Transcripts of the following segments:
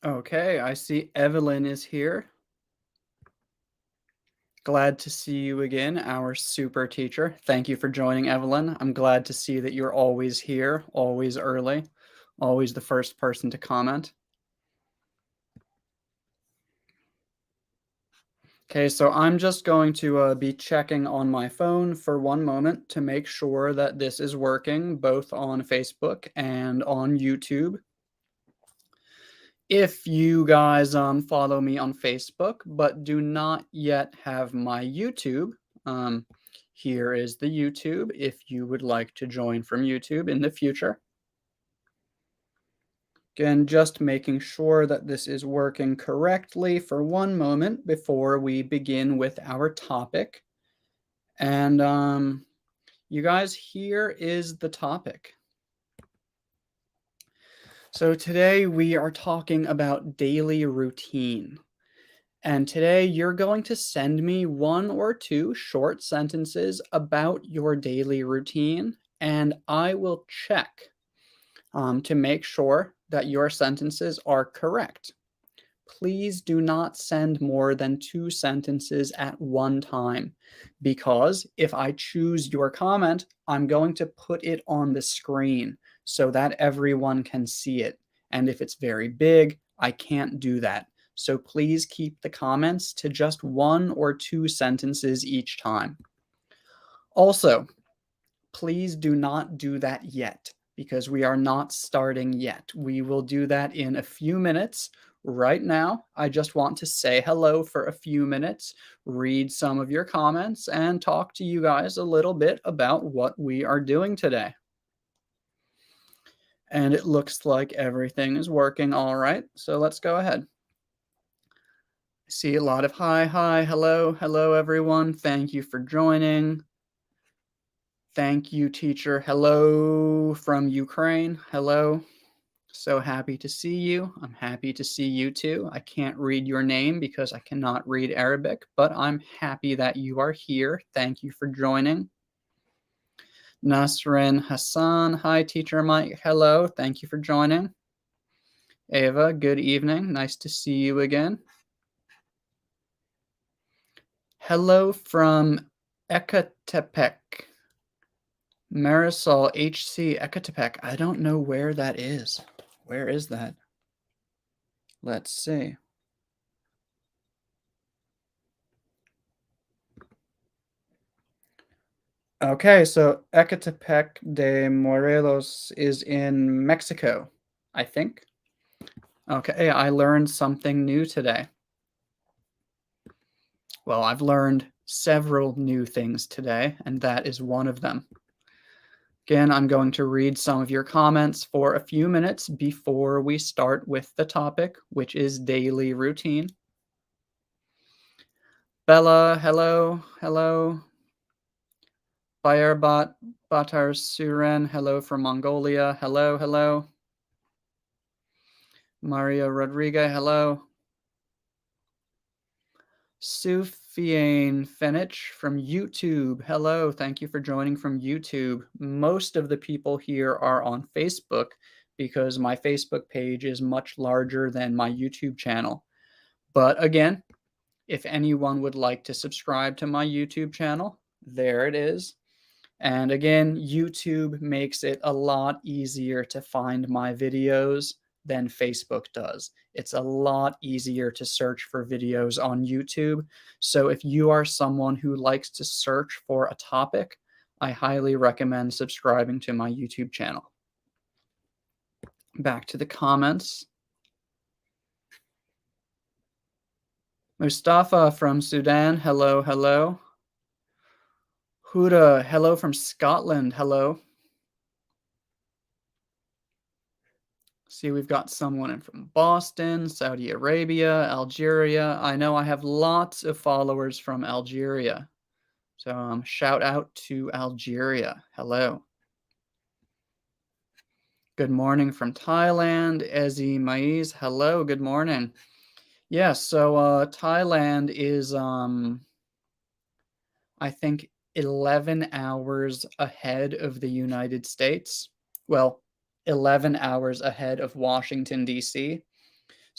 Okay, I see Evelyn is here. Glad to see you again, our super teacher. Thank you for joining, Evelyn. I'm glad to see that you're always here, always early, always the first person to comment. Okay, so I'm just going to be checking on my phone for one moment to make sure that this is working both on Facebook and on YouTube. If you guys follow me on Facebook but do not yet have my YouTube, um, here is the YouTube if you would like to join from YouTube in the future. Again, just making sure that this is working correctly for one moment before we begin with our topic. And you guys, here is the topic. So today we are talking about daily routine. And today you're going to send me one or two short sentences about your daily routine, and I will check to make sure that your sentences are correct. Please do not send more than two sentences at one time, because if I choose your comment, I'm going to put it on the screen so that everyone can see it. And if it's very big, I can't do that. So please keep the comments to just one or two sentences each time. Also, please do not do that yet, because we are not starting yet. We will do that in a few minutes. Right now, I just want to say hello for a few minutes, read some of your comments, and talk to you guys a little bit about what we are doing today. And it looks like everything is working all right, so let's go ahead. I see a lot of hi, hello everyone. Thank you for joining. Thank you, teacher. Hello from Ukraine. Hello. So happy to see you. I'm happy to see you too. I can't read your name because I cannot read Arabic, but I'm happy that you are here. Thank you for joining. Nasrin Hassan. Hi, teacher Mike. Hello. Thank you for joining. Ava, good evening. Nice to see you again. Hello from Ecatepec. Marisol HC Ecatepec. I don't know where that is. Where is that? Let's see. Okay, so Ecatepec de Morelos is in Mexico, I think. Okay, I learned something new today. Well, I've learned several new things today, and that is one of them. Again, I'm going to read some of your comments for a few minutes before we start with the topic, which is daily routine. Bella, hello, hello. Bayerbat Batar Suren, hello from Mongolia. Hello, hello. Maria Rodriguez, hello. Sufiane Fenich from YouTube. Hello, thank you for joining from YouTube. Most of the people here are on Facebook because my Facebook page is much larger than my YouTube channel. But again, if anyone would like to subscribe to my YouTube channel, there it is. And again, YouTube makes it a lot easier to find my videos than Facebook does. It's a lot easier to search for videos on YouTube. So if you are someone who likes to search for a topic, I highly recommend subscribing to my YouTube channel. Back to the comments. Mustafa from Sudan, hello, hello. Huda, hello from Scotland, hello. See, we've got someone in from Boston, Saudi Arabia, Algeria. I know I have lots of followers from Algeria. So shout out to Algeria. Hello. Good morning from Thailand. Ezi Maiz. Hello, good morning. Yes, so Thailand is I think 11 hours ahead of the United States. Well, 11 hours ahead of Washington, D.C.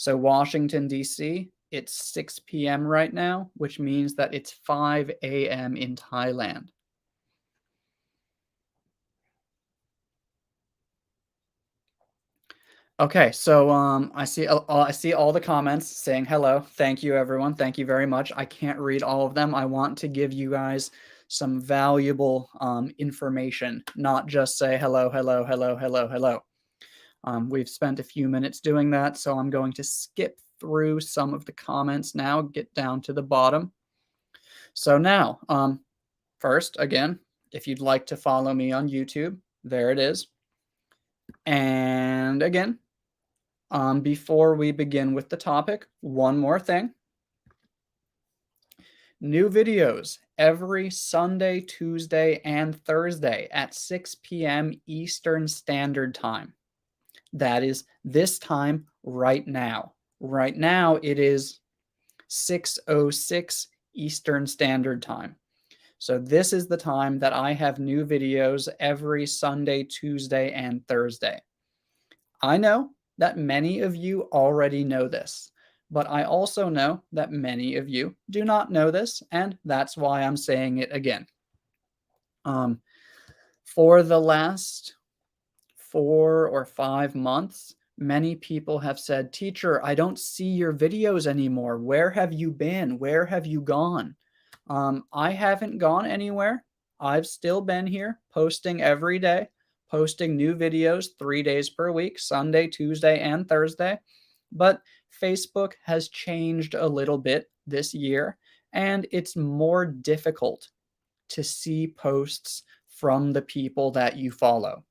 So Washington, D.C., it's 6 p.m. right now, which means that it's 5 a.m. in Thailand. Okay, so I see all the comments saying hello. Thank you, everyone. Thank you very much. I can't read all of them. I want to give you guys some valuable information, not just say hello, hello, hello, hello, hello. We've spent a few minutes doing that, so I'm going to skip through some of the comments now, get down to the bottom. So now, first, again, if you'd like to follow me on YouTube, there it is. And again, before we begin with the topic, one more thing. New videos every Sunday, Tuesday, and Thursday at 6 p.m. Eastern Standard Time. That is this time right now. Right now, it is 6:06 Eastern Standard Time. So this is the time that I have new videos every Sunday, Tuesday, and Thursday. I know that many of you already know this, but I also know that many of you do not know this, and that's why I'm saying it again. Um, for the last 4 or 5 months, many people have said, "Teacher, I don't see your videos anymore. Where have you been? Where have you gone?" I haven't gone anywhere. I've still been here posting every day, posting new videos 3 days per week, Sunday, Tuesday, and Thursday. But Facebook has changed a little bit this year, and it's more difficult to see posts from the people that you follow.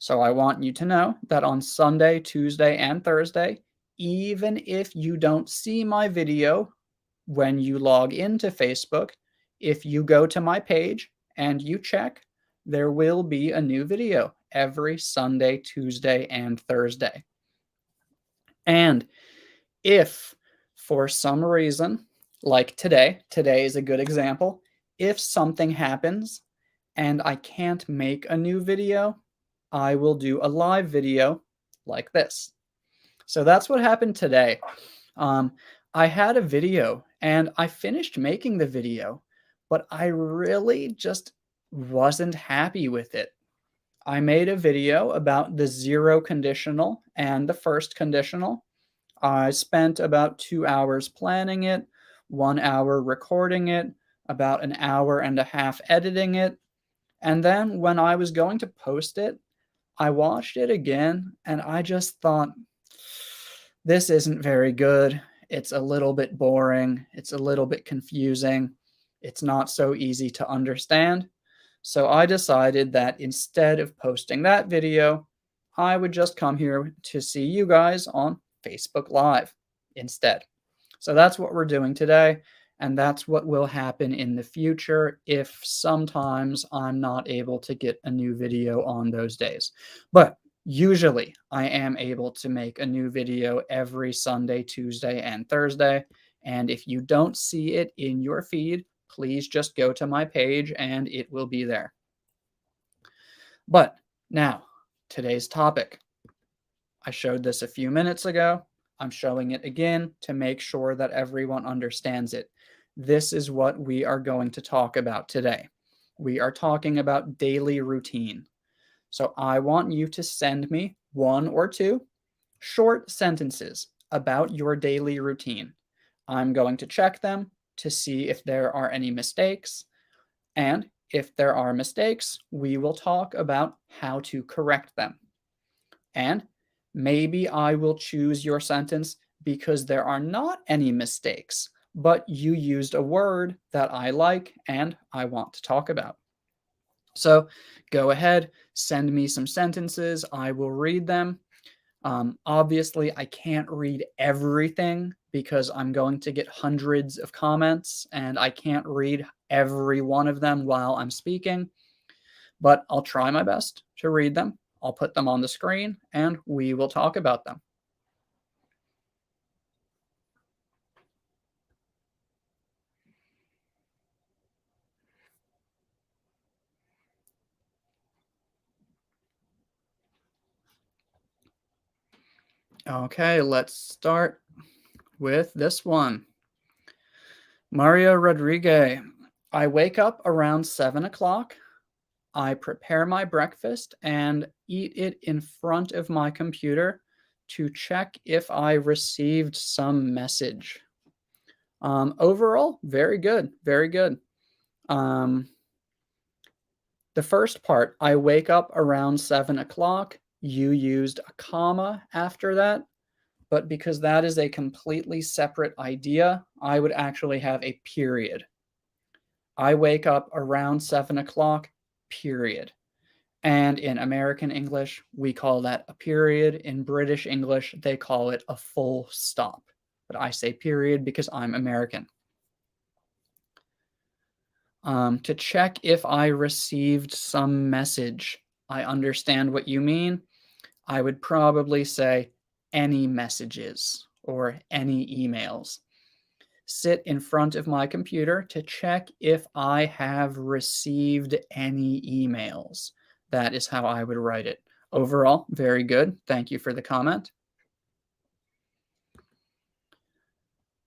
So I want you to know that on Sunday, Tuesday, and Thursday, even if you don't see my video when you log into Facebook, if you go to my page and you check, there will be a new video every Sunday, Tuesday, and Thursday. And if for some reason, like today is a good example, if something happens and I can't make a new video, I will do a live video like this. So that's what happened today. I had a video and I finished making the video, but I really just wasn't happy with it. I made a video about the zero conditional and the first conditional. I spent about 2 hours planning it, 1 hour recording it, about an hour and a half editing it. And then when I was going to post it, I watched it again and I just thought, this isn't very good. It's a little bit boring. It's a little bit confusing. It's not so easy to understand. So I decided that instead of posting that video, I would just come here to see you guys on Facebook Live instead. So that's what we're doing today. And that's what will happen in the future if sometimes I'm not able to get a new video on those days. But usually I am able to make a new video every Sunday, Tuesday, and Thursday. And if you don't see it in your feed, please just go to my page and it will be there. But now, today's topic. I showed this a few minutes ago. I'm showing it again to make sure that everyone understands it. This is what we are going to talk about today. We are talking about daily routine. So I want you to send me 1 or 2 short sentences about your daily routine. I'm going to check them to see if there are any mistakes. And if there are mistakes, we will talk about how to correct them. And maybe I will choose your sentence because there are not any mistakes, but you used a word that I like and I want to talk about. So go ahead, send me some sentences. I will read them. Obviously, I can't read everything because I'm going to get hundreds of comments and I can't read every one of them while I'm speaking, but I'll try my best to read them. I'll put them on the screen and we will talk about them. Okay, let's start with this one. Mario Rodriguez. I wake up around 7 o'clock. I prepare my breakfast and eat it in front of my computer to check if I received some message. Overall, very good, very good. Um, the first part, I wake up around 7 o'clock. You used a comma after that, but because that is a completely separate idea, I would actually have a period. I wake up around 7 o'clock, period. And in American English, we call that a period. In British English, they call it a full stop. But I say period because I'm American. To check if I received some message, I understand what you mean. I would probably say any messages or any emails. Sit in front of my computer to check if I have received any emails. That is how I would write it. Overall, very good. Thank you for the comment.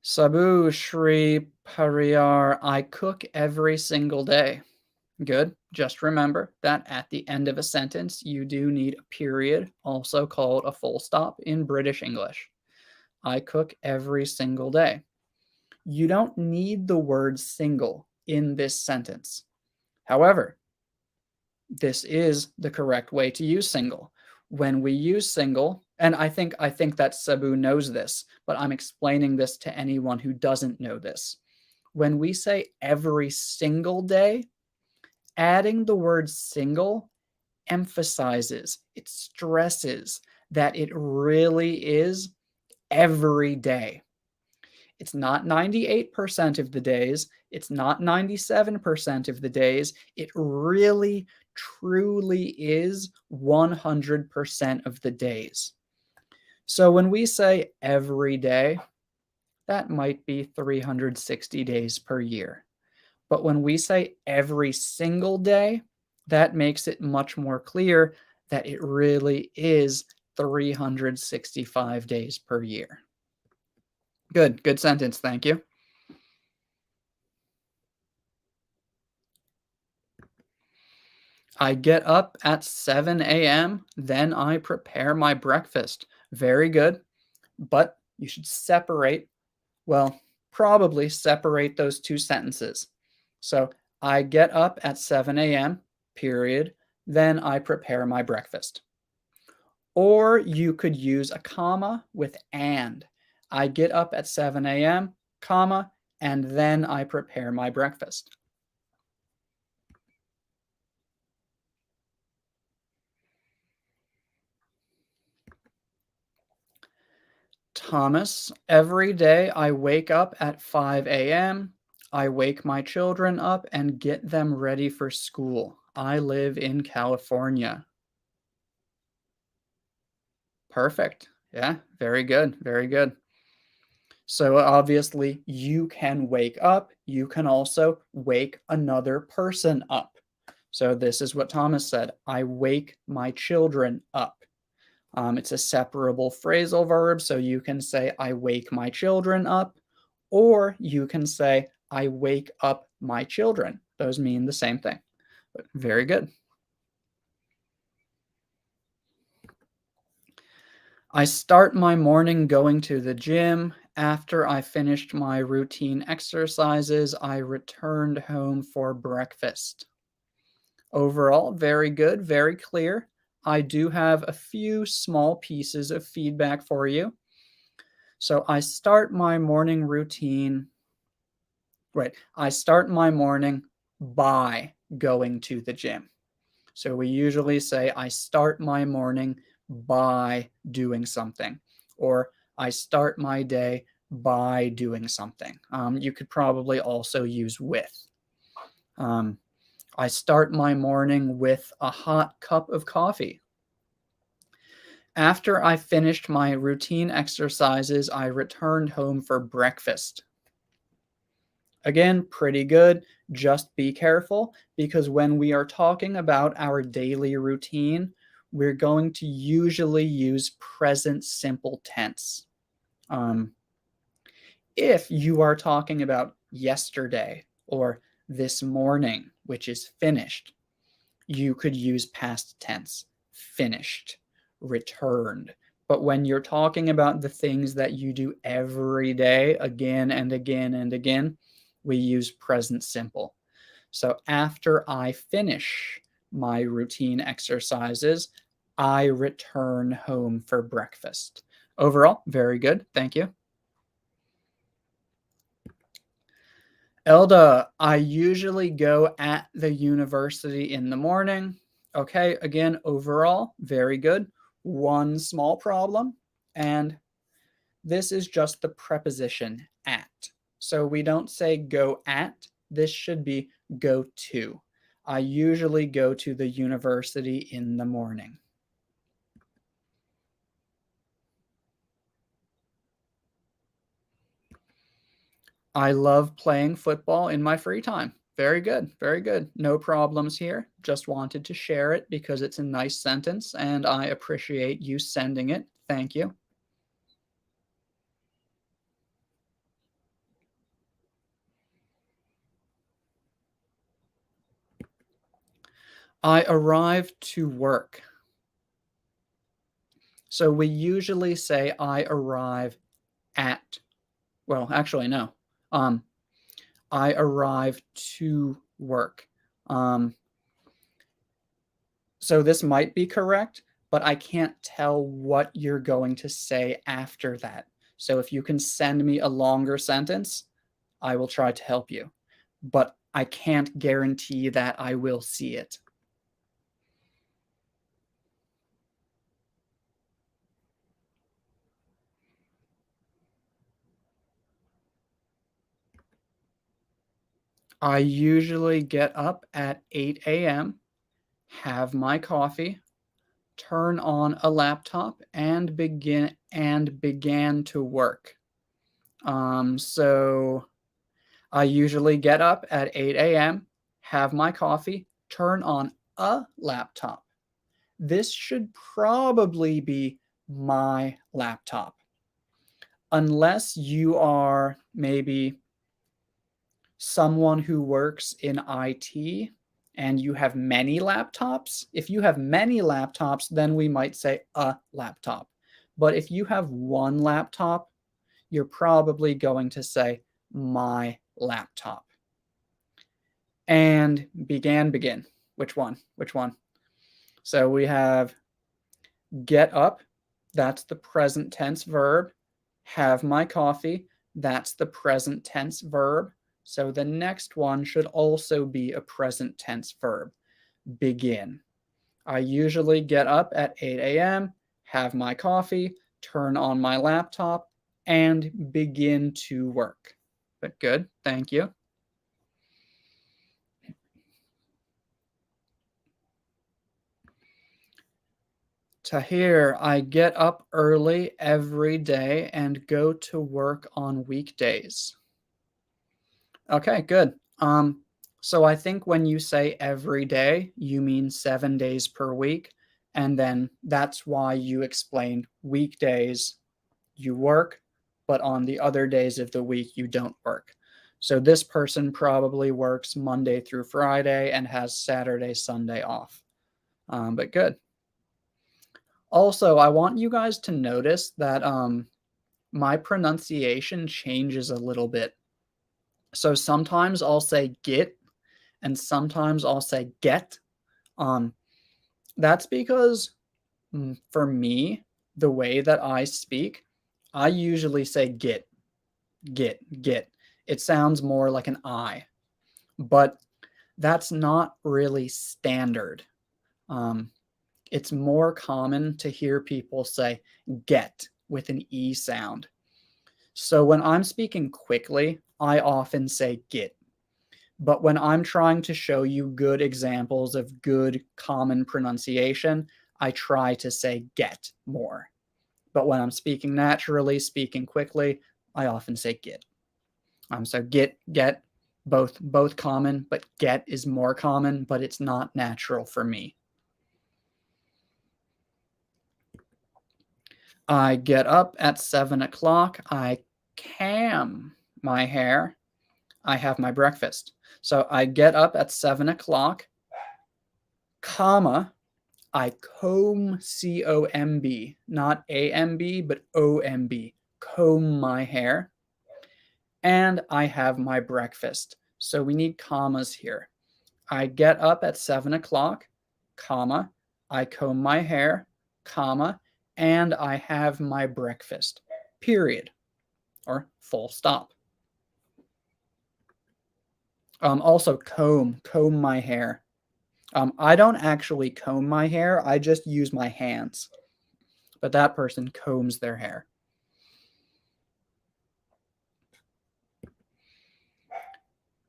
Sabu Shri Pariyar, I cook every single day. Good. Just remember that at the end of a sentence, you do need a period, also called a full stop in British English. I cook every single day. You don't need the word single in this sentence. However, this is the correct way to use single. When we use single, and I think that Sabu knows this, but I'm explaining this to anyone who doesn't know this. When we say every single day, adding the word single emphasizes, it stresses that it really is every day. It's not 98% of the days. It's not 97% of the days. It really, truly is 100% of the days. So when we say every day, that might be 360 days per year. But when we say every single day, that makes it much more clear that it really is 365 days per year. Good, good sentence, thank you. I get up at 7 a.m., then I prepare my breakfast. Very good, but you should separate, well, probably separate those two sentences. So I get up at 7 a.m., period, then I prepare my breakfast. Or you could use a comma with and. I get up at 7 a.m., comma, and then I prepare my breakfast. Thomas, every day I wake up at 5 a.m. I wake my children up and get them ready for school. I live in California. Perfect. Yeah, very good. Very good. So obviously, you can wake up. You can also wake another person up. So this is what Thomas said. I wake my children up. It's a separable phrasal verb, so you can say, I wake my children up, or you can say, I wake up my children. Those mean the same thing. But very good. I start my morning going to the gym. After I finished my routine exercises, I returned home for breakfast. Overall, very good, very clear. I do have a few small pieces of feedback for you. So I start my morning routine. Right. I start my morning by going to the gym. So we usually say, I start my morning by doing something, or I start my day by doing something. You could probably also use with. I start my morning with a hot cup of coffee. After I finished my routine exercises, I returned home for breakfast. Again, pretty good. Just be careful because when we are talking about our daily routine, we're going to usually use present simple tense. If you are talking about yesterday or this morning, which is finished, you could use past tense, finished, returned. But when you're talking about the things that you do every day, again and again and again, we use present simple. So after I finish my routine exercises, I return home for breakfast. Overall, very good. Thank you. Elda, I usually go at the university in the morning. Okay, again, overall, very good. One small problem, and this is just the preposition at. So we don't say go at, this should be go to. I usually go to the university in the morning. I love playing football in my free time. Very good, very good. No problems here. Just wanted to share it because it's a nice sentence and I appreciate you sending it. Thank you. I arrive to work. So we usually say I arrive at, well, actually, no. I arrive to work. So this might be correct, but I can't tell what you're going to say after that. So if you can send me a longer sentence, I will try to help you. But I can't guarantee that I will see it. I usually get up at 8 a.m., have my coffee, turn on a laptop, and began to work. So I usually get up at 8 a.m., have my coffee, turn on a laptop. This should probably be my laptop. Unless you are maybe someone who works in IT and you have many laptops. If you have many laptops, then we might say a laptop. But if you have one laptop, you're probably going to say my laptop. And begin. Which one? Which one? So we have get up. That's the present tense verb. Have my coffee. That's the present tense verb. So the next one should also be a present tense verb. Begin. I usually get up at 8 a.m., have my coffee, turn on my laptop, and begin to work. But good, thank you. Tahir, I get up early every day and go to work on weekdays. Okay, good. So I think when you say every day, you mean 7 days per week. And then that's why you explained weekdays you work, but on the other days of the week you don't work. So this person probably works Monday through Friday and has Saturday, Sunday off. But good. Also, I want you guys to notice that my pronunciation changes a little bit. So sometimes I'll say get and sometimes I'll say get. That's because for me, the way that I speak, I usually say get. It sounds more like an I, but that's not really standard. It's more common to hear people say get with an E sound. So when I'm speaking quickly, I often say get. But when I'm trying to show you good examples of good common pronunciation, I try to say get more. But when I'm speaking naturally, speaking quickly, I often say get. So get, both common, but get is more common, but it's not natural for me. I get up at 7 o'clock. I cam my hair. I have my breakfast. So I get up at 7 o'clock, comma, I comb, C-O-M-B, not A-M-B, but O-M-B, comb my hair, and I have my breakfast. So we need commas here. I get up at 7 o'clock, comma, I comb my hair, comma, and I have my breakfast, period, or full stop. Also comb my hair. I don't actually comb my hair, I just use my hands. But that person combs their hair.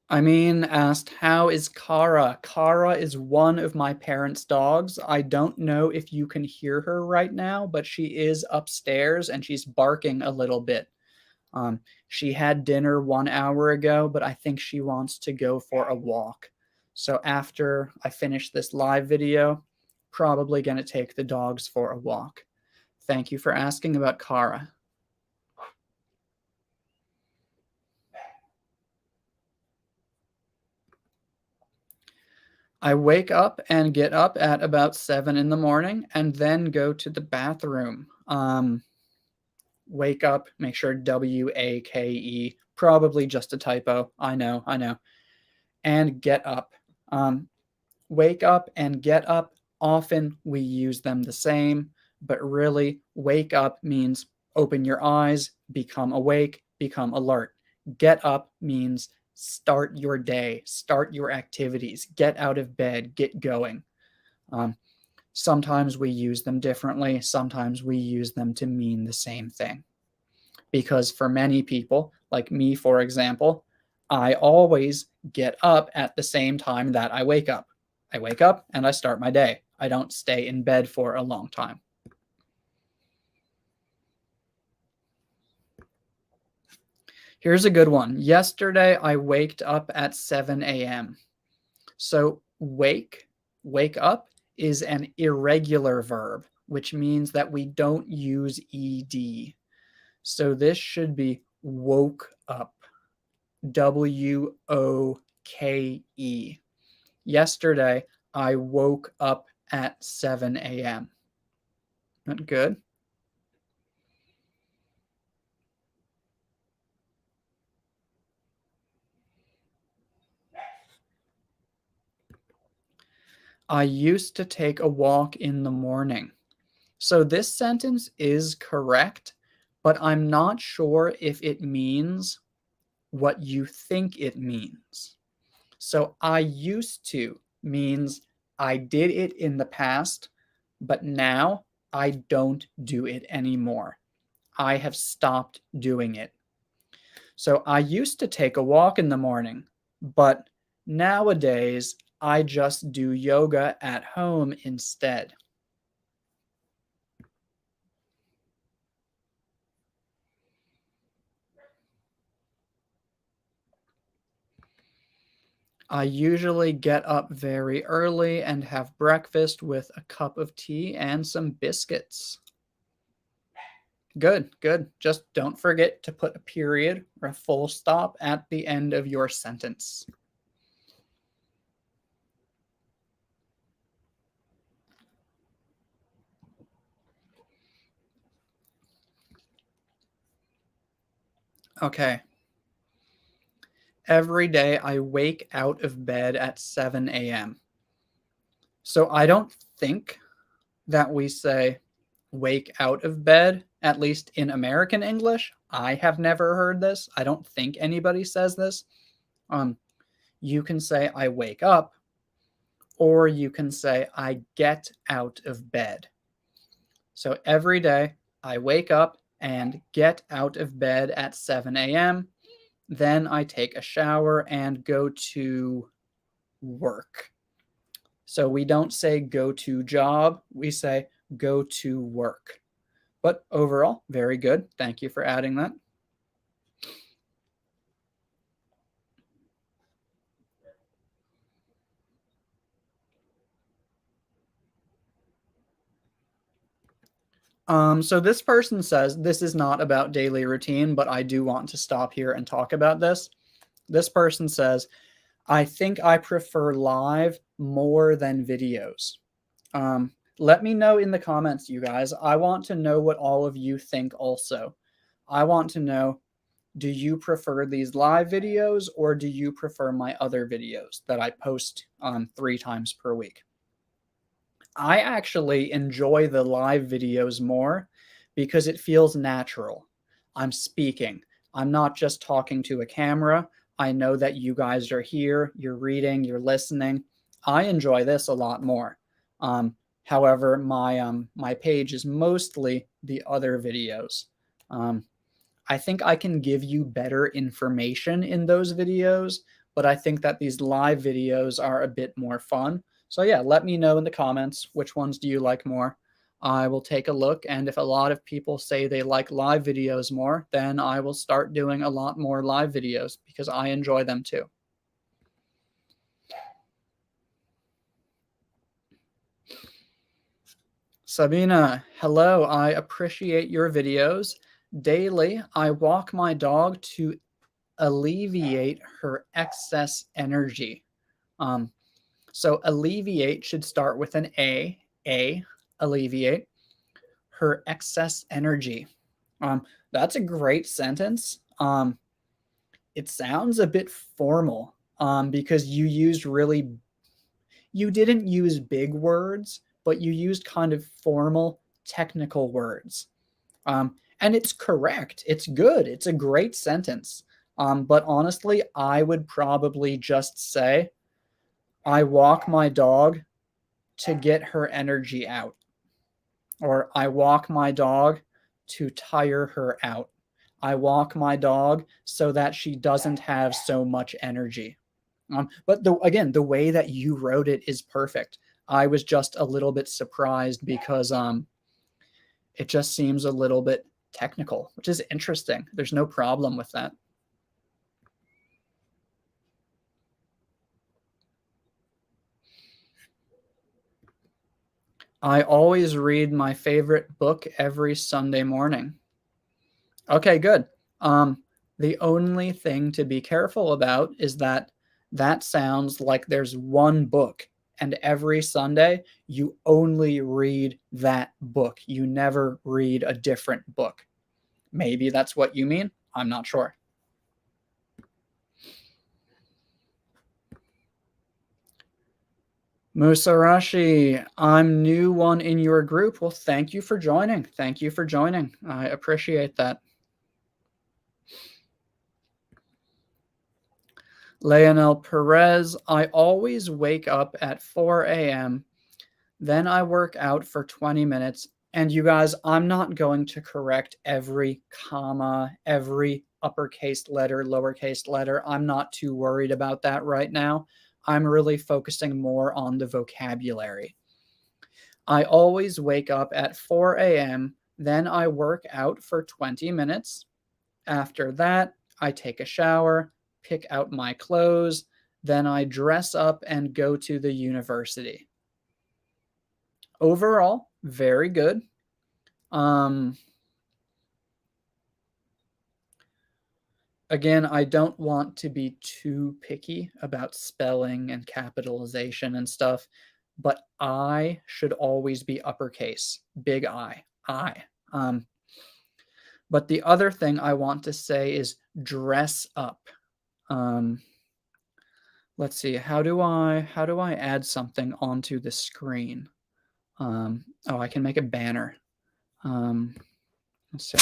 I mean, asked, how is Kara? Kara is one of my parents' dogs. I don't know if you can hear her right now, but she is upstairs and she's barking a little bit. She had dinner 1 hour ago, but I think she wants to go for a walk. So after I finish this live video, probably going to take the dogs for a walk. Thank you for asking about Kara. I wake up and get up at about 7 in the morning and then go to the bathroom. Wake up, make sure W-A-K-E, probably just a typo. I know. And get up. Wake up and get up. Often we use them the same, but really, wake up means open your eyes, become awake, become alert. Get up means start your day, start your activities, get out of bed, get going. Sometimes we use them differently. Sometimes we use them to mean the same thing. Because for many people, like me, for example, I always get up at the same time that I wake up. I wake up and I start my day. I don't stay in bed for a long time. Here's a good one. Yesterday, I waked up at 7 a.m. So wake up is an irregular verb, which means that we don't use ed. So this should be woke up. W-O-K-E. Yesterday, I woke up at 7 a.m. Not good. I used to take a walk in the morning. So this sentence is correct, but I'm not sure if it means what you think it means. So I used to means I did it in the past, but now I don't do it anymore. I have stopped doing it. So I used to take a walk in the morning, but nowadays I just do yoga at home instead. I usually get up very early and have breakfast with a cup of tea and some biscuits. Good. Just don't forget to put a period or a full stop at the end of your sentence. Okay. Every day I wake out of bed at 7 a.m. So I don't think that we say wake out of bed, at least in American English. I have never heard this. I don't think anybody says this. You can say I wake up, or you can say I get out of bed. So every day I wake up and get out of bed at 7 a.m. Then I take a shower and go to work. So we don't say go to job, we say go to work. But overall, very good. Thank you for adding that. So this person says this is not about daily routine, but I do want to stop here and talk about this. This person says, I think I prefer live more than videos. Let me know in the comments, you guys. I want to know what all of you think also. I want to know, do you prefer these live videos or do you prefer my other videos that I post 3 times per week? I actually enjoy the live videos more because it feels natural. I'm speaking. I'm not just talking to a camera. I know that you guys are here, you're reading, you're listening. I enjoy this a lot more. However, my page is mostly the other videos. Um, I think I can give you better information in those videos, but I think that these live videos are a bit more fun. So yeah, let me know in the comments which ones do you like more. I will take a look, and if a lot of people say they like live videos more, then I will start doing a lot more live videos because I enjoy them too. Sabina, hello. I appreciate your videos. Daily, I walk my dog to alleviate her excess energy. Um, so alleviate should start with an A, alleviate her excess energy. That's a great sentence. It sounds a bit formal because you didn't use big words, but you used kind of formal, technical words. And it's correct. It's good. It's a great sentence. But honestly, I would probably just say, I walk my dog to get her energy out, or I walk my dog to tire her out. I walk my dog so that she doesn't have so much energy. But again, the way that you wrote it is perfect. I was just a little bit surprised because it just seems a little bit technical, which is interesting. There's no problem with that. I always read my favorite book every Sunday morning. Okay, good. The only thing to be careful about is that that sounds like there's one book, and every Sunday you only read that book. You never read a different book. Maybe that's what you mean. I'm not sure. Musarashi, I'm new one in your group. Well, thank you for joining. Thank you for joining. I appreciate that. Leonel Perez, I always wake up at 4 a.m. Then I work out for 20 minutes. And you guys, I'm not going to correct every comma, every uppercase letter, lowercase letter. I'm not too worried about that right now. I'm really focusing more on the vocabulary. I always wake up at 4 a.m. Then I work out for 20 minutes. After that, I take a shower, pick out my clothes, then I dress up and go to the university. Overall, very good. Again, I don't want to be too picky about spelling and capitalization and stuff, but I should always be uppercase, big I, I. But the other thing I want to say is dress up. Um, let's see, how do I add something onto the screen? Oh, I can make a banner. Let's see.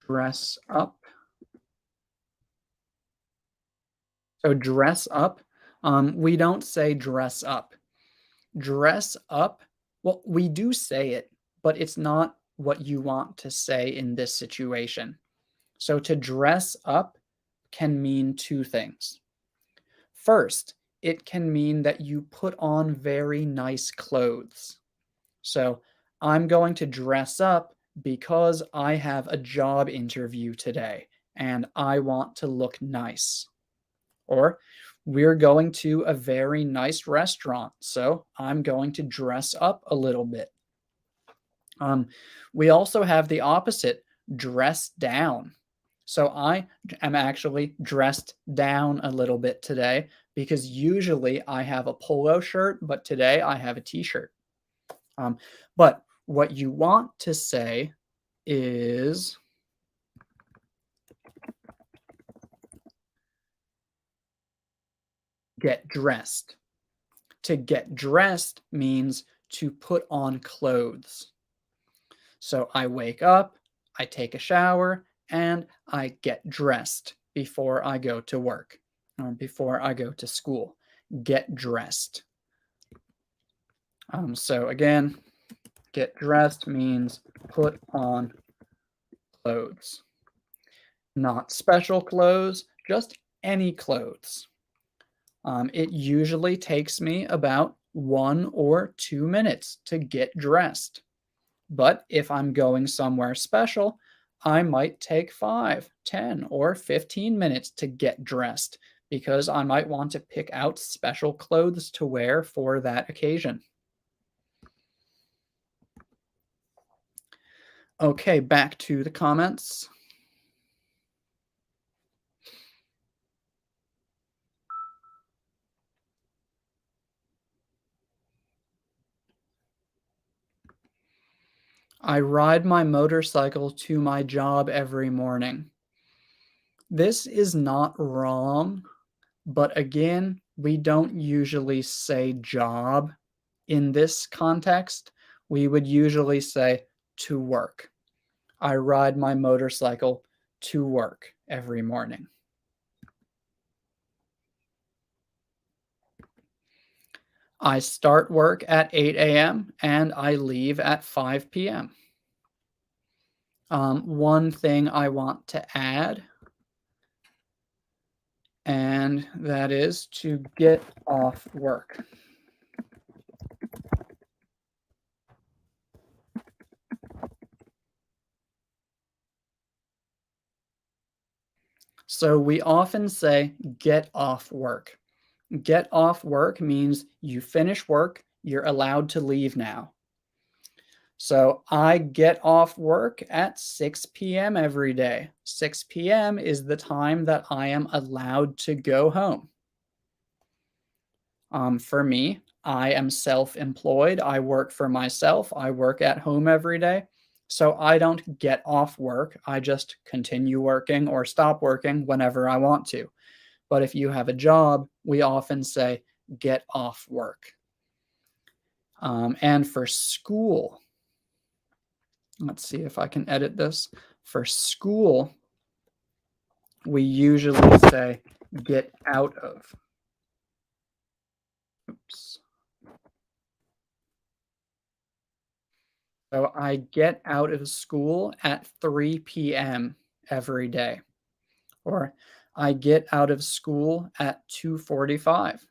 Dress up. So dress up. We don't say dress up. Dress up. Well, we do say it, but it's not what you want to say in this situation. So to dress up can mean two things. First, it can mean that you put on very nice clothes. So I'm going to dress up because I have a job interview today and I want to look nice. Or we're going to a very nice restaurant, so I'm going to dress up a little bit. Um, we also have the opposite, dress down. So I am actually dressed down a little bit today because usually I have a polo shirt, but today I have a t-shirt. But what you want to say is get dressed. To get dressed means to put on clothes. So I wake up, I take a shower, and I get dressed before I go to work or before I go to school. Get dressed. So again, get dressed means put on clothes. Not special clothes, just any clothes. It usually takes me about 1 or 2 minutes to get dressed. But if I'm going somewhere special, I might take 5, 10, or 15 minutes to get dressed because I might want to pick out special clothes to wear for that occasion. Okay, back to the comments. I ride my motorcycle to my job every morning. This is not wrong, but again, we don't usually say job in this context. We would usually say to work. I ride my motorcycle to work every morning. I start work at 8 a.m. and I leave at 5 p.m. One thing I want to add, and that is to get off work. So we often say get off work. Get off work means you finish work, you're allowed to leave now. So I get off work at 6 p.m. every day. 6 p.m. is the time that I am allowed to go home. For me, I am self-employed. I work for myself. I work at home every day. So I don't get off work. I just continue working or stop working whenever I want to. But if you have a job, we often say get off work. And for school, let's see if I can edit this. For school, we usually say get out of. Oops. So I get out of school at 3 p.m. every day. Or I get out of school at 2:45.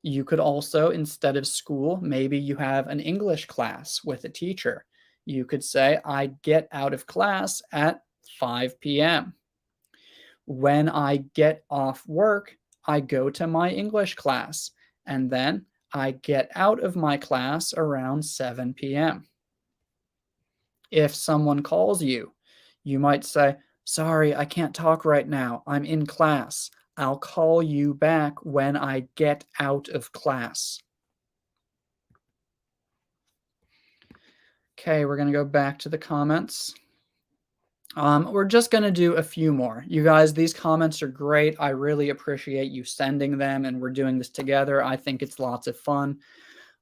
You could also, instead of school, maybe you have an English class with a teacher. You could say, I get out of class at 5 p.m. When I get off work, I go to my English class, and then I get out of my class around 7 p.m. If someone calls you, you might say, sorry, I can't talk right now. I'm in class. I'll call you back when I get out of class. Okay, we're going to go back to the comments. We're just going to do a few more. You guys, these comments are great. I really appreciate you sending them, and we're doing this together. I think it's lots of fun.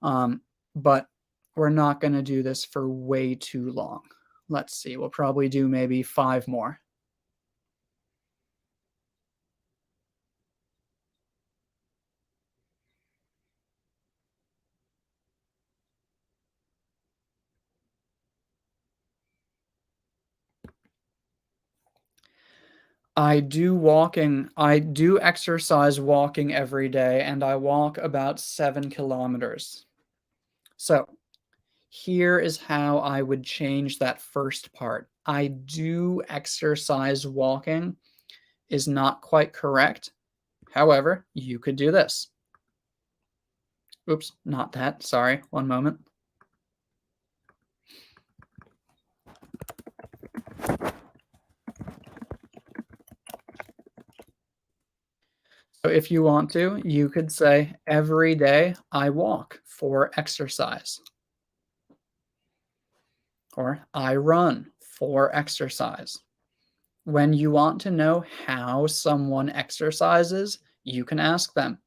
But we're not going to do this for way too long. Let's see. We'll probably do maybe 5 more. I do exercise walking every day, and I walk about 7 kilometers. So here is how I would change that first part. I do exercise walking is not quite correct. However, you could do this. Oops, not that. Sorry, one moment. So if you want to, you could say, "Every day I walk for exercise," or "I run for exercise." When you want to know how someone exercises, you can ask them,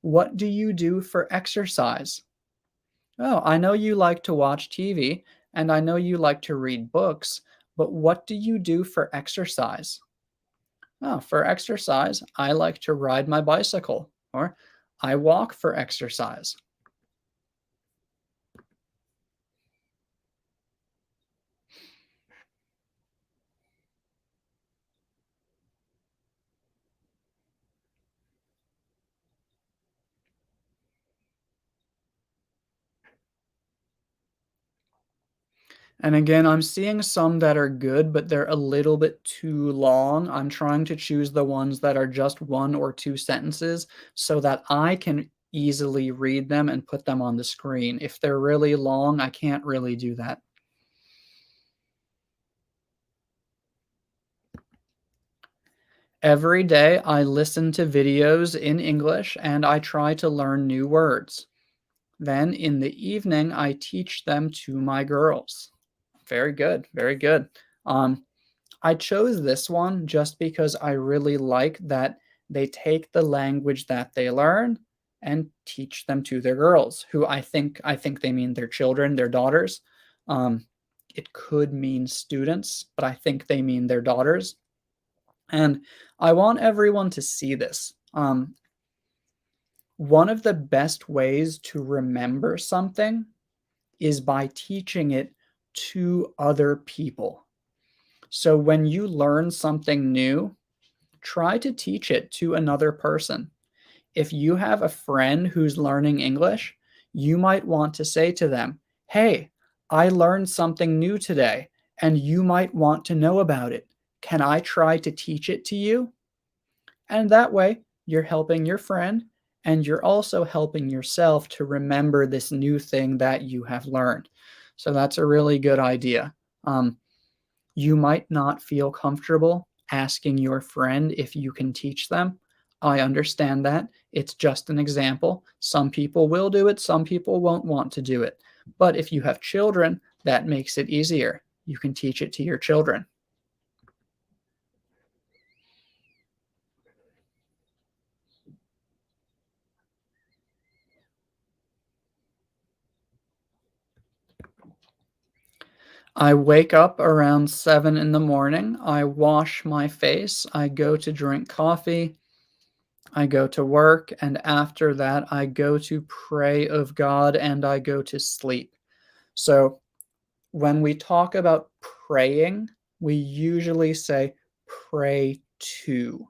"What do you do for exercise?" "Oh, I know you like to watch TV, and I know you like to read books, but what do you do for exercise?" "Oh, for exercise, I like to ride my bicycle," or "I walk for exercise." And again, I'm seeing some that are good, but they're a little bit too long. I'm trying to choose the ones that are just 1 or 2 sentences so that I can easily read them and put them on the screen. If they're really long, I can't really do that. Every day, I listen to videos in English and I try to learn new words. Then in the evening, I teach them to my girls. Very good, very good. Um, I chose this one just because I really like that they take the language that they learn and teach them to their girls, who I think they mean their children, their daughters. Um, it could mean students, but I think they mean their daughters. And I want everyone to see this. One of the best ways to remember something is by teaching it to other people. So when you learn something new, try to teach it to another person. If you have a friend who's learning English, you might want to say to them, "Hey, I learned something new today, and you might want to know about it. Can I try to teach it to you?" And that way, you're helping your friend and you're also helping yourself to remember this new thing that you have learned. So that's a really good idea. Um, you might not feel comfortable asking your friend if you can teach them. I understand that. It's just an example. Some people will do it, some people won't want to do it. But if you have children, that makes it easier. You can teach it to your children. I wake up around 7 in the morning. I wash my face. I go to drink coffee. I go to work. And after that, I go to pray of God and I go to sleep. So when we talk about praying, we usually say pray to.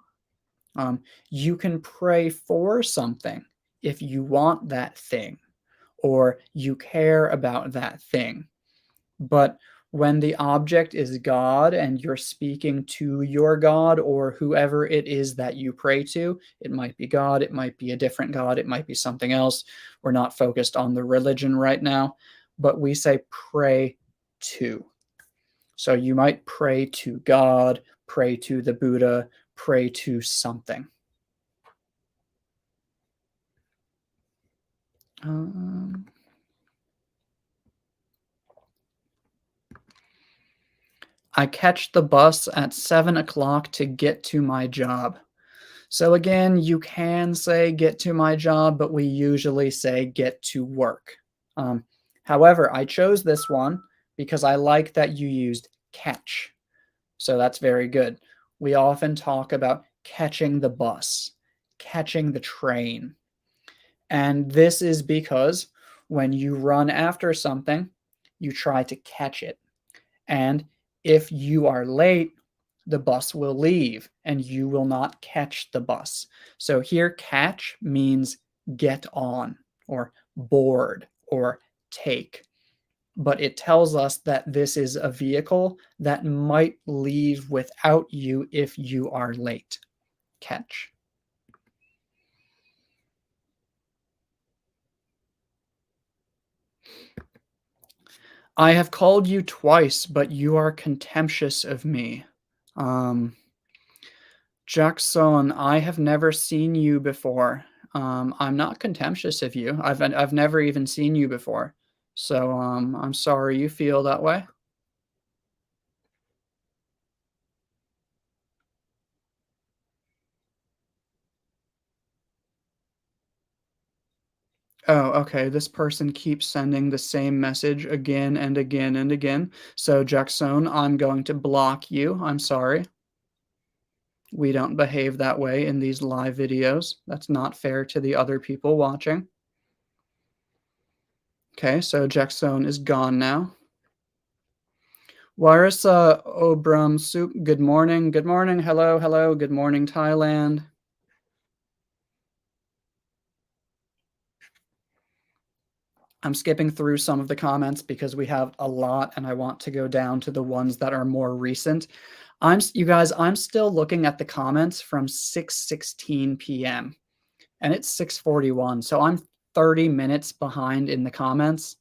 You can pray for something if you want that thing or you care about that thing. But when the object is God and you're speaking to your God or whoever it is that you pray to, it might be God, it might be a different God, it might be something else. We're not focused on the religion right now, but we say pray to. So you might pray to God, pray to the Buddha, pray to something. Um, I catch the bus at 7 o'clock to get to my job. So again, you can say get to my job, but we usually say get to work. Um, However, I chose this one because I like that you used catch. So that's very good. We often talk about catching the bus, catching the train. And this is because when you run after something, you try to catch it. And if you are late, the bus will leave and you will not catch the bus. So here, catch means get on or board or take. But it tells us that this is a vehicle that might leave without you if you are late. Catch. I have called you twice, but you are contemptuous of me. Um, Jackson, I have never seen you before. I'm not contemptuous of you. I've never even seen you before. So, I'm sorry you feel that way. Oh, okay. This person keeps sending the same message again and again and again. So, Jackson, I'm going to block you. I'm sorry. We don't behave that way in these live videos. That's not fair to the other people watching. Okay, so Jackson is gone now. Larissa Obram Soup, good morning. Good morning. Hello, hello. Good morning, Thailand. I'm skipping through some of the comments because we have a lot and I want to go down to the ones that are more recent. You guys, I'm still looking at the comments from 6:16 p.m. and it's 6:41. So I'm 30 minutes behind in the comments.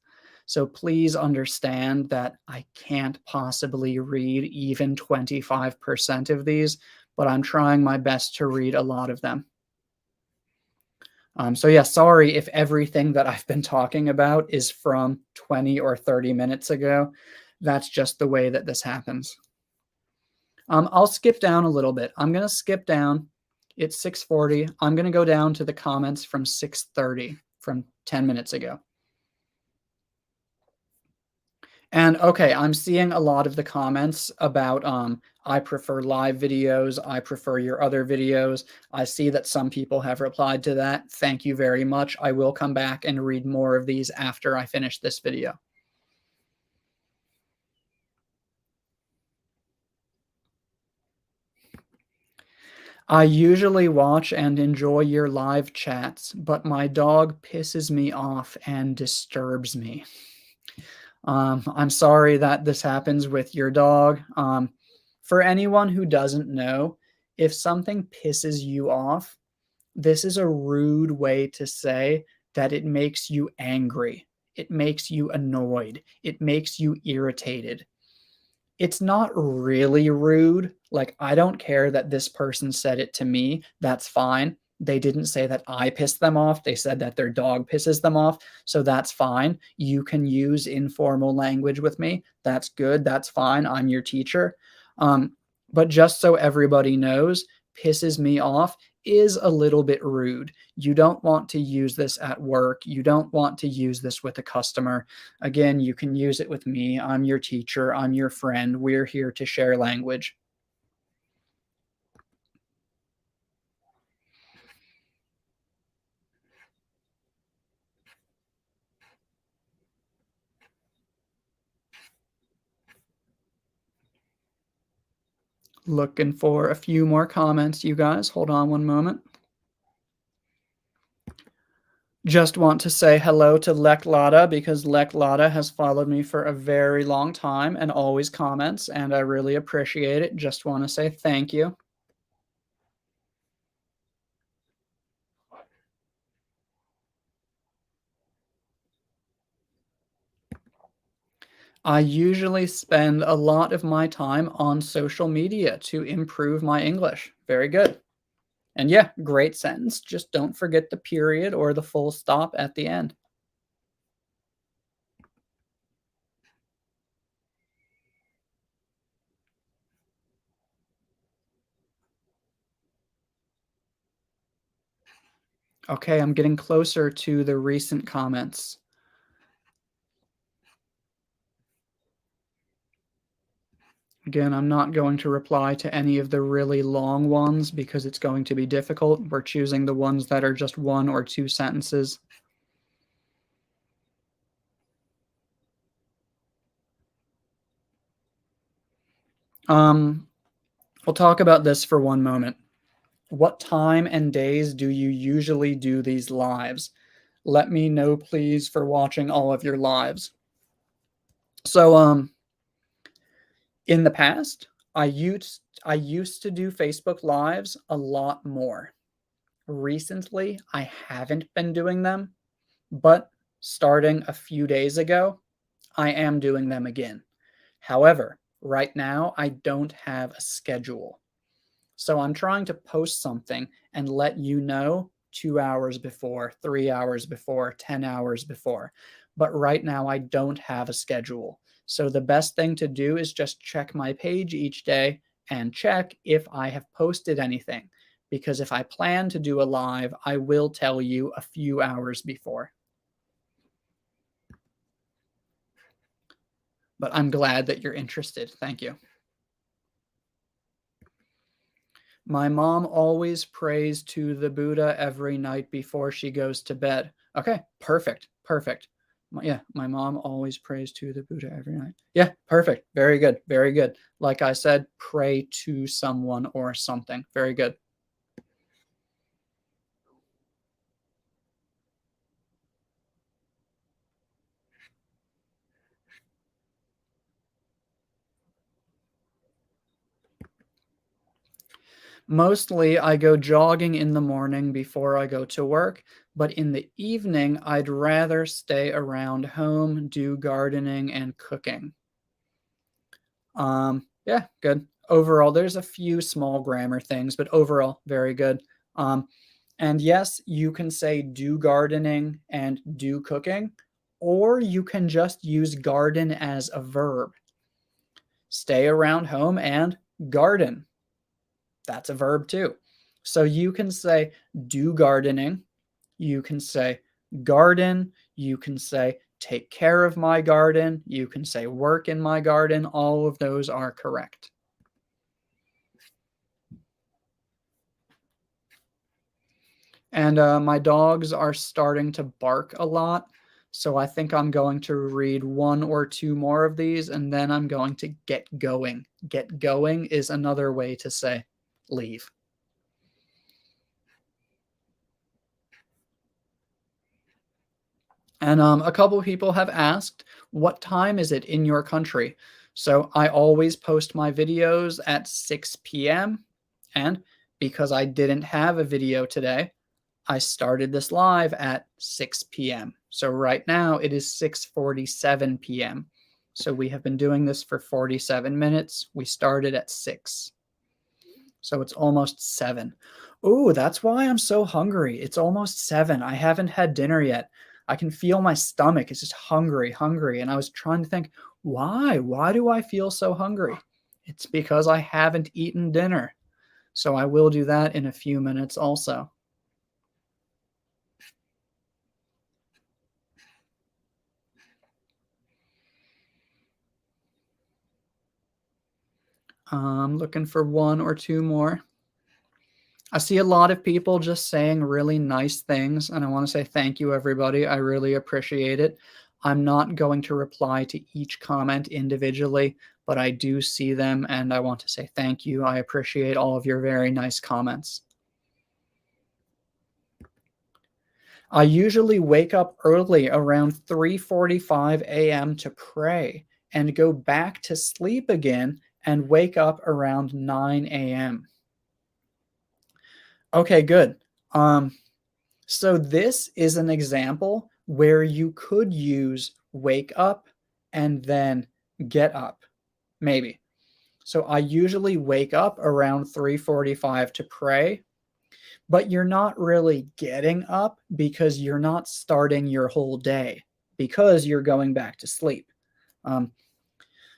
So please understand that I can't possibly read even 25% of these, but I'm trying my best to read a lot of them. So yeah, sorry if everything that I've been talking about is from 20 or 30 minutes ago. That's just the way that this happens. I'll skip down a little bit. I'm going to skip down. It's 6:40. I'm going to go down to the comments from 6:30 from 10 minutes ago. And okay, I'm seeing a lot of the comments about I prefer live videos, I prefer your other videos. I see that some people have replied to that. Thank you very much. I will come back and read more of these after I finish this video. I usually watch and enjoy your live chats, but my dog pisses me off and disturbs me. I'm sorry that this happens with your dog. For anyone who doesn't know, if something pisses you off, this is a rude way to say that it makes you angry. It makes you annoyed. It makes you irritated. It's not really rude. Like, I don't care that this person said it to me. That's fine. They didn't say that I pissed them off. They said that their dog pisses them off. So that's fine. You can use informal language with me. That's good. That's fine. I'm your teacher. Um, but just so everybody knows, pisses me off is a little bit rude. You don't want to use this at work. You don't want to use this with a customer. Again, you can use it with me. I'm your teacher. I'm your friend. We're here to share language. Looking for a few more comments, you guys. Hold on one moment. Just want to say hello to Lek Lada because Lek Lada has followed me for a very long time and always comments, and I really appreciate it. Just want to say thank you. I usually spend a lot of my time on social media to improve my English. Very good. And yeah, great sentence. Just don't forget the period or the full stop at the end. Okay, I'm getting closer to the recent comments. Again, I'm not going to reply to any of the really long ones because it's going to be difficult. We're choosing the ones that are just one or two sentences. We'll talk about this for one moment. What time and days do you usually do these lives? Let me know, please, for watching all of your lives. So, in the past, I used to do Facebook Lives a lot more. Recently, I haven't been doing them, but starting a few days ago, I am doing them again. However, right now I don't have a schedule. So I'm trying to post something and let you know 2 hours before, 3 hours before, 10 hours before. But right now I don't have a schedule. So the best thing to do is just check my page each day and check if I have posted anything. Because if I plan to do a live, I will tell you a few hours before. But I'm glad that you're interested. Thank you. My mom always prays to the Buddha every night before she goes to bed. Okay, perfect, perfect. Yeah, my mom always prays to the Buddha every night. Yeah, perfect. Very good, very good. Like I said, pray to someone or something. Very good. Mostly, I go jogging in the morning before I go to work, but in the evening, I'd rather stay around home, do gardening and cooking. Yeah, good. Overall, there's a few small grammar things, but overall, very good. Um, and yes, you can say do gardening and do cooking, or you can just use garden as a verb. Stay around home and garden. That's a verb too. So you can say do gardening, you can say garden, you can say take care of my garden, you can say work in my garden. All of those are correct. And my dogs are starting to bark a lot. So I think I'm going to read one or two more of these and then I'm going to get going. Get going is another way to say leave. And a couple of people have asked, what time is it in your country? So I always post my videos at 6 p.m. And because I didn't have a video today, I started this live at 6 p.m. So right now it is 6:47 p.m. So we have been doing this for 47 minutes. We started at 6. So it's almost 7. Oh, that's why I'm so hungry. It's almost 7. I haven't had dinner yet. I can feel my stomach. It's just hungry, hungry. And I was trying to think, why? Why do I feel so hungry? It's because I haven't eaten dinner. So I will do that in a few minutes also. I'm looking for one or two more. I see a lot of people just saying really nice things, and I want to say thank you, everybody. I really appreciate it. I'm not going to reply to each comment individually, but I do see them, and I want to say thank you. I appreciate all of your very nice comments. I usually wake up early around 3:45 a.m. to pray and go back to sleep again and wake up around 9 a.m. Okay, good. Um, So this is an example where you could use wake up and then get up, maybe. So I usually wake up around 3:45 to pray, but you're not really getting up because you're not starting your whole day because you're going back to sleep. Um,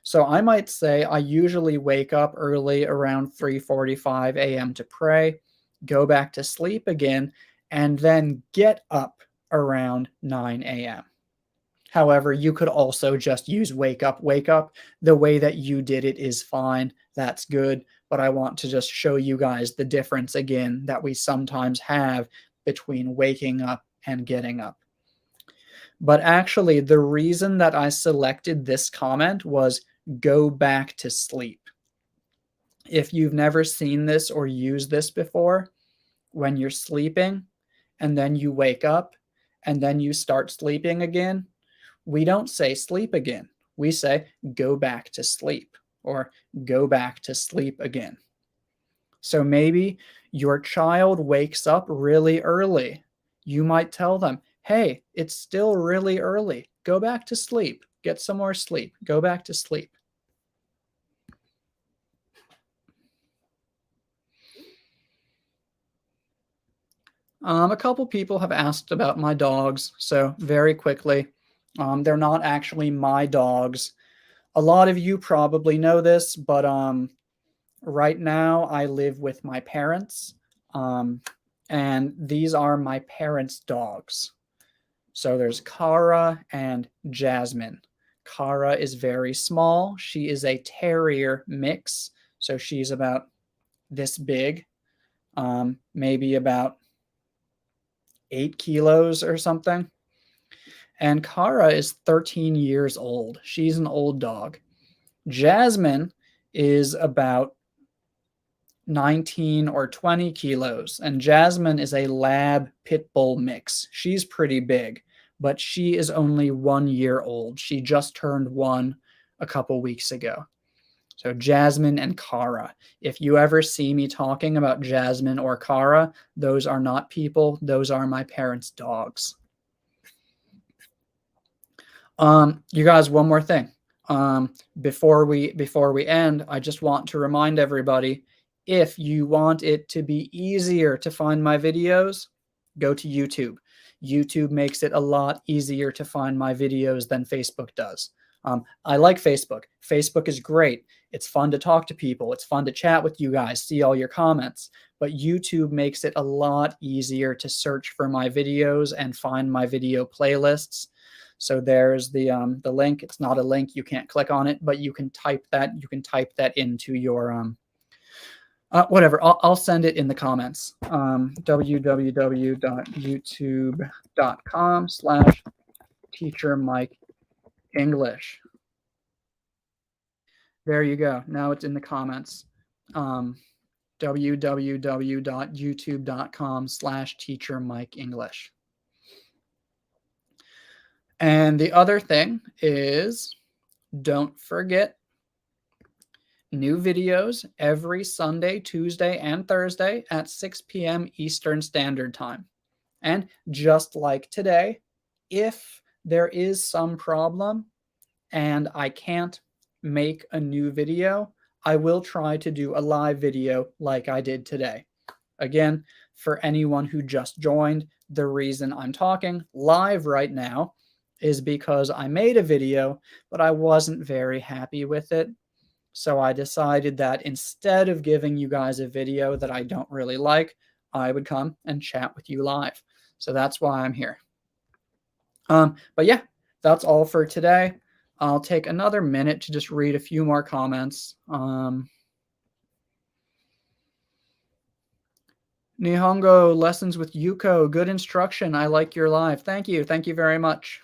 so I might say I usually wake up early around 3:45 a.m. to pray, go back to sleep again, and then get up around 9 a.m. However, you could also just use wake up, wake up. The way that you did it is fine. That's good. But I want to just show you guys the difference again that we sometimes have between waking up and getting up. But actually, the reason that I selected this comment was go back to sleep. If you've never seen this or used this before, when you're sleeping and then you wake up and then you start sleeping again, we don't say sleep again. We say go back to sleep or go back to sleep again. So maybe your child wakes up really early. You might tell them, hey, it's still really early. Go back to sleep. Get some more sleep. Go back to sleep. A couple people have asked about my dogs, so very quickly, they're not actually my dogs. A lot of you probably know this, but right now I live with my parents, um, and these are my parents' dogs. So there's Kara and Jasmine. Kara is very small. She is a terrier mix, so she's about this big, maybe about 8 kilos or something. And Kara is 13 years old. She's an old dog. Jasmine is about 19 or 20 kilos, and Jasmine is a lab pit bull mix. She's pretty big, but she is only 1 year old. She just turned one a couple weeks ago. So Jasmine and Kara. If you ever see me talking about Jasmine or Kara, those are not people. Those are my parents' dogs. You guys, one more thing. Before we end, I just want to remind everybody, if you want it to be easier to find my videos, go to YouTube. YouTube makes it a lot easier to find my videos than Facebook does. I like Facebook. Facebook is great. It's fun to talk to people. It's fun to chat with you guys, see all your comments. But YouTube makes it a lot easier to search for my videos and find my video playlists. So there's the link. It's not a link. You can't click on it, but you can type that. You can type that into your whatever. I'll send it in the comments. www.youtube.com/teachermikeenglish. There you go. Now it's in the comments. www.youtube.com/teachermikeenglish. And the other thing is, don't forget, new videos every Sunday, Tuesday, and Thursday at 6 p.m. Eastern Standard Time. And just like today, if there is some problem and I can't make a new video, I will try to do a live video like I did today. Again, for anyone who just joined, the reason I'm talking live right now is because I made a video, but I wasn't very happy with it. So I decided that instead of giving you guys a video that I don't really like, I would come and chat with you live. So that's why I'm here. But yeah, that's all for today. I'll take another minute to just read a few more comments. Nihongo lessons with Yuko. Good instruction. I like your live. Thank you. Thank you very much.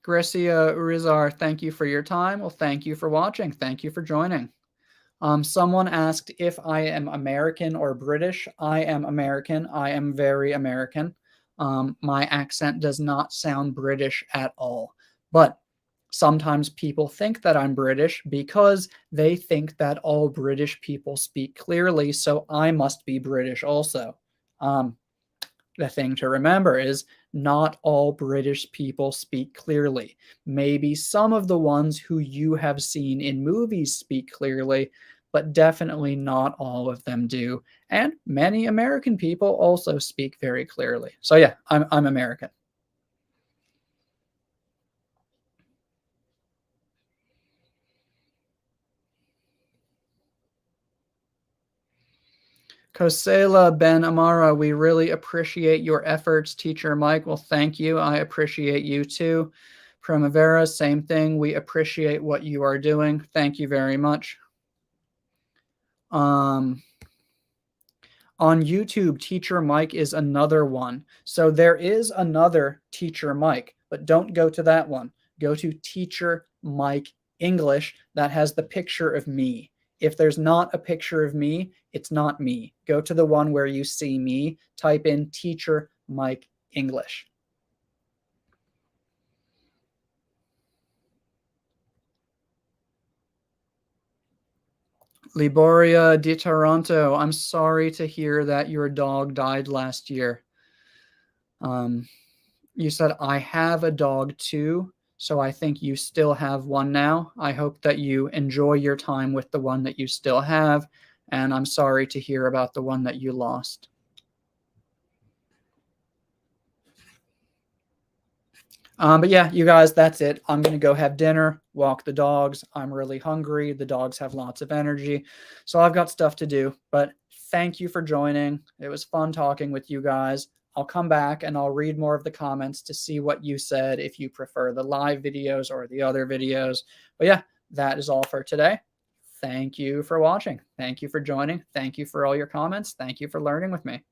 Gracia Rizar, thank you for your time. Well, thank you for watching. Thank you for joining. Someone asked if I am American or British. I am American. I am very American. My accent does not sound British at all. But sometimes people think that I'm British because they think that all British people speak clearly, so I must be British also. The thing to remember is not all British people speak clearly. Maybe some of the ones who you have seen in movies speak clearly, but definitely not all of them do. And many American people also speak very clearly. So yeah, I'm American. Kosela Ben Amara, we really appreciate your efforts, Teacher Mike. Well, thank you. I appreciate you too. Primavera, same thing. We appreciate what you are doing. Thank you very much. On YouTube, Teacher Mike is another one. So there is another Teacher Mike, but don't go to that one. Go to Teacher Mike English. That has the picture of me. If there's not a picture of me, it's not me. Go to the one where you see me. Type in Teacher Mike English. Liboria di Toronto, I'm sorry to hear that your dog died last year. You said, I have a dog too. So I think you still have one now. I hope that you enjoy your time with the one that you still have, and I'm sorry to hear about the one that you lost. But yeah, you guys, that's it. I'm going to go have dinner, walk the dogs. I'm really hungry. The dogs have lots of energy. So I've got stuff to do. But thank you for joining. It was fun talking with you guys. I'll come back and I'll read more of the comments to see what you said, if you prefer the live videos or the other videos. But yeah, that is all for today. Thank you for watching. Thank you for joining. Thank you for all your comments. Thank you for learning with me.